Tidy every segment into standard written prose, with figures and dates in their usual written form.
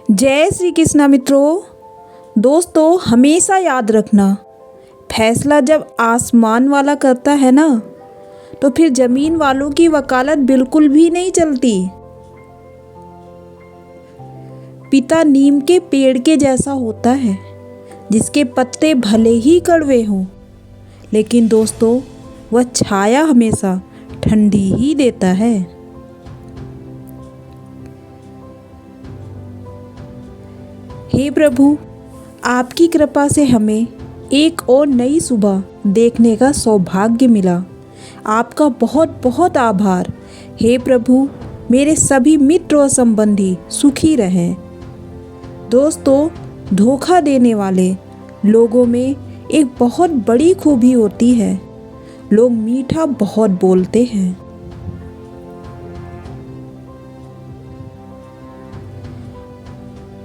जय श्री कृष्णा मित्रों। दोस्तों, हमेशा याद रखना, फैसला जब आसमान वाला करता है ना, तो फिर ज़मीन वालों की वकालत बिल्कुल भी नहीं चलती। पिता नीम के पेड़ के जैसा होता है, जिसके पत्ते भले ही कड़वे हों, लेकिन दोस्तों वह छाया हमेशा ठंडी ही देता है। हे प्रभु, आपकी कृपा से हमें एक और नई सुबह देखने का सौभाग्य मिला। आपका बहुत बहुत आभार। हे प्रभु, मेरे सभी मित्र और संबंधी सुखी रहें। दोस्तों, धोखा देने वाले लोगों में एक बहुत बड़ी खूबी होती है, लोग मीठा बहुत बोलते हैं।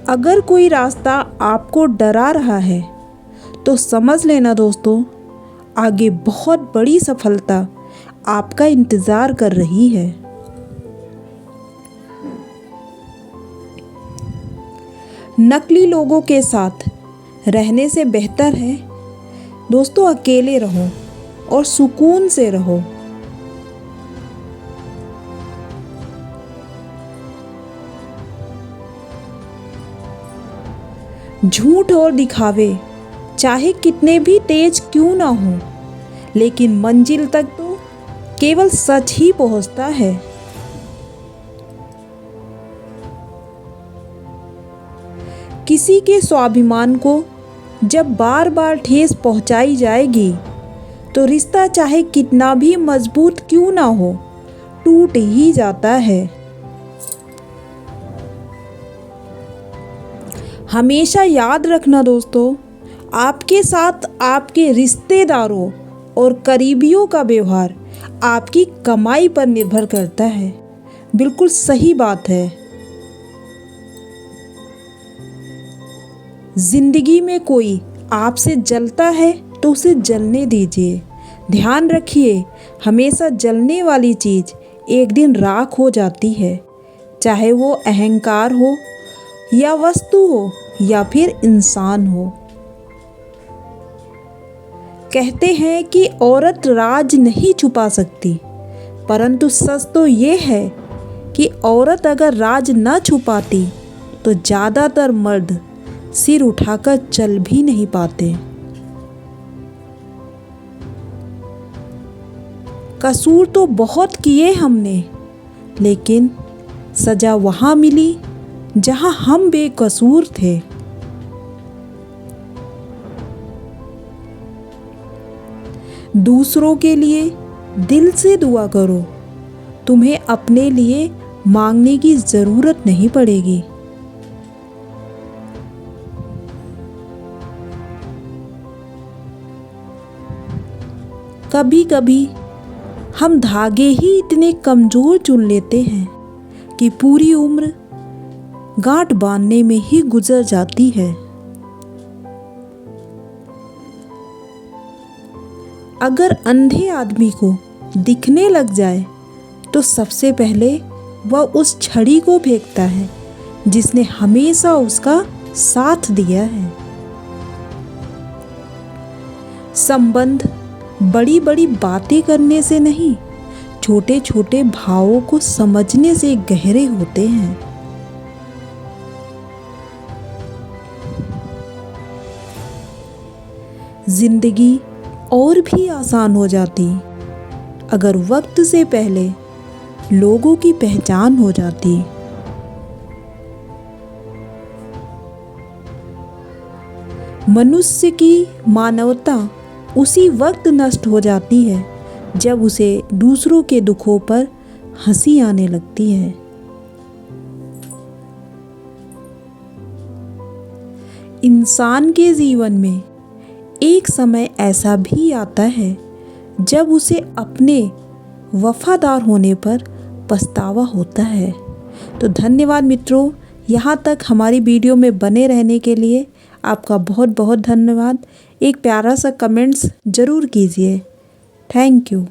अगर कोई रास्ता आपको डरा रहा है तो समझ लेना दोस्तों, आगे बहुत बड़ी सफलता आपका इंतज़ार कर रही है। नकली लोगों के साथ रहने से बेहतर है दोस्तों अकेले रहो और सुकून से रहो। झूठ और दिखावे चाहे कितने भी तेज क्यों ना हो, लेकिन मंजिल तक तो केवल सच ही पहुंचता है। किसी के स्वाभिमान को जब बार बार ठेस पहुंचाई जाएगी, तो रिश्ता चाहे कितना भी मजबूत क्यों ना हो, टूट ही जाता है। हमेशा याद रखना दोस्तों, आपके साथ आपके रिश्तेदारों और करीबियों का व्यवहार आपकी कमाई पर निर्भर करता है। बिल्कुल सही बात है। जिंदगी में कोई आपसे जलता है तो उसे जलने दीजिए। ध्यान रखिए, हमेशा जलने वाली चीज़ एक दिन राख हो जाती है, चाहे वो अहंकार हो या वस्तु हो या फिर इंसान हो। कहते हैं कि औरत राज नहीं छुपा सकती, परंतु सच तो ये है कि औरत अगर राज न छुपाती तो ज़्यादातर मर्द सिर उठाकर चल भी नहीं पाते। कसूर तो बहुत किए हमने, लेकिन सजा वहाँ मिली जहाँ हम बेकसूर थे। दूसरों के लिए दिल से दुआ करो, तुम्हें अपने लिए मांगने की ज़रूरत नहीं पड़ेगी। कभी कभी हम धागे ही इतने कमज़ोर चुन लेते हैं कि पूरी उम्र गांठ बांधने में ही गुजर जाती है। अगर अंधे आदमी को दिखने लग जाए तो सबसे पहले वह उस छड़ी को फेंकता है जिसने हमेशा उसका साथ दिया है। संबंध बड़ी बड़ी बातें करने से नहीं, छोटे छोटे भावों को समझने से गहरे होते हैं। जिंदगी और भी आसान हो जाती अगर वक्त से पहले लोगों की पहचान हो जाती। मनुष्य की मानवता उसी वक्त नष्ट हो जाती है जब उसे दूसरों के दुखों पर हंसी आने लगती है। इंसान के जीवन में एक समय ऐसा भी आता है जब उसे अपने वफादार होने पर पछतावा होता है। तो धन्यवाद मित्रों, यहाँ तक हमारी वीडियो में बने रहने के लिए आपका बहुत बहुत धन्यवाद। एक प्यारा सा कमेंट्स ज़रूर कीजिए। Thank you.